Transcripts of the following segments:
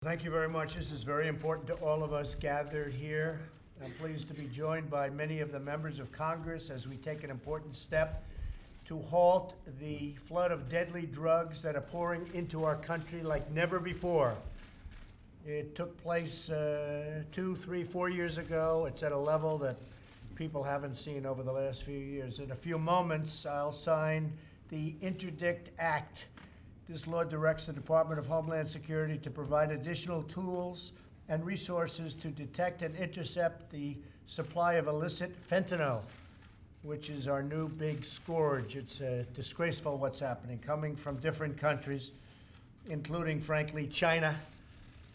Thank you very much. This is very important to all of us gathered here. I'm pleased to be joined by many of the members of Congress as we take an important step to halt the flood of deadly drugs that are pouring into our country like never before. It took place 2, 3, 4 years ago. It's at a level that people haven't seen over the last few years. In a few moments, I'll sign the Interdict Act. This law directs the Department of Homeland Security to provide additional tools and resources to detect and intercept the supply of illicit fentanyl, which is our new big scourge. It's disgraceful what's happening, coming from different countries, including, frankly, China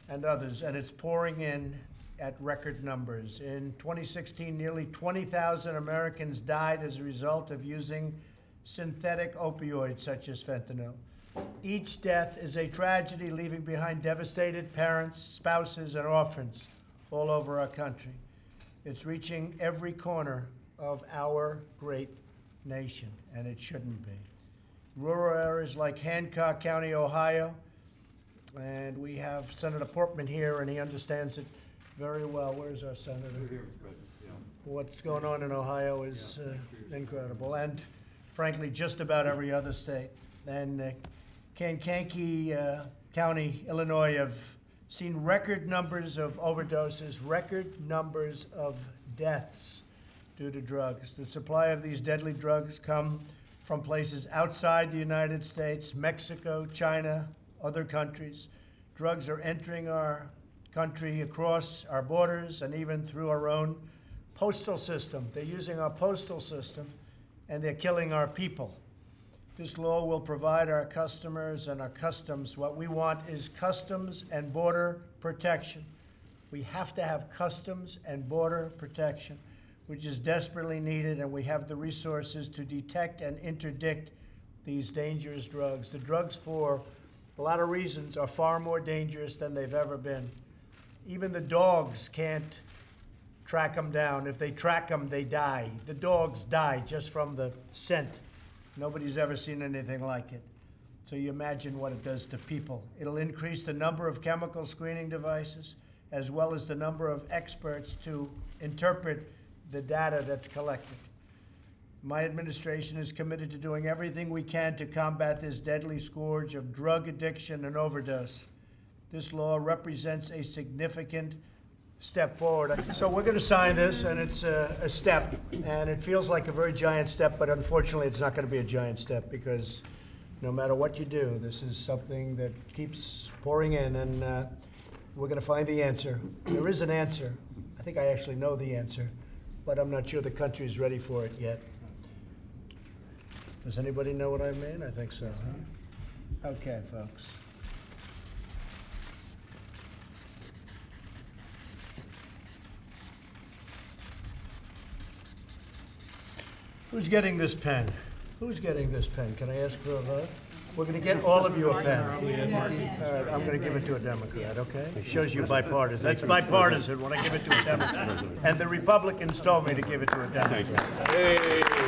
and others, and it's pouring in at record numbers. In 2016, nearly 20,000 Americans died as a result of using synthetic opioids such as fentanyl. Each death is a tragedy, leaving behind devastated parents, spouses, and orphans all over our country. It's reaching every corner of our great nation, and it shouldn't be. Rural areas like Hancock County, Ohio, and we have Senator Portman here, and he understands it very well. Where's our senator? What's going on in Ohio is incredible, and frankly, just about every other state. And Kankakee County, Illinois, have seen record numbers of overdoses, record numbers of deaths due to drugs. The supply of these deadly drugs come from places outside the United States, Mexico, China, other countries. Drugs are entering our country across our borders and even through our own postal system. They're using our postal system, and they're killing our people. This law will provide our customers and our customs. What we want is customs and border protection. We have to have customs and border protection, which is desperately needed, and we have the resources to detect and interdict these dangerous drugs. The drugs, for a lot of reasons, are far more dangerous than they've ever been. Even the dogs can't track them down. If they track them, they die. The dogs die just from the scent. Nobody's ever seen anything like it. So you imagine what it does to people. It'll increase the number of chemical screening devices, as well as the number of experts to interpret the data that's collected. My administration is committed to doing everything we can to combat this deadly scourge of drug addiction and overdose. This law represents a significant step forward. So we're going to sign this, and it's a step, and it feels like a very giant step, but unfortunately it's not going to be a giant step, because no matter what you do, this is something that keeps pouring in, and we're going to find the answer. There is an answer. I think I actually know the answer, but I'm not sure the country is ready for it yet. Does anybody know what I mean? I think so, huh? Okay, folks. Who's getting this pen? Who's getting this pen? Can I ask for a vote? We're going to get all of you a pen. All right, I'm going to give it to a Democrat, okay? It shows you bipartisan. That's bipartisan when I give it to a Democrat. And the Republicans told me to give it to a Democrat. Hey.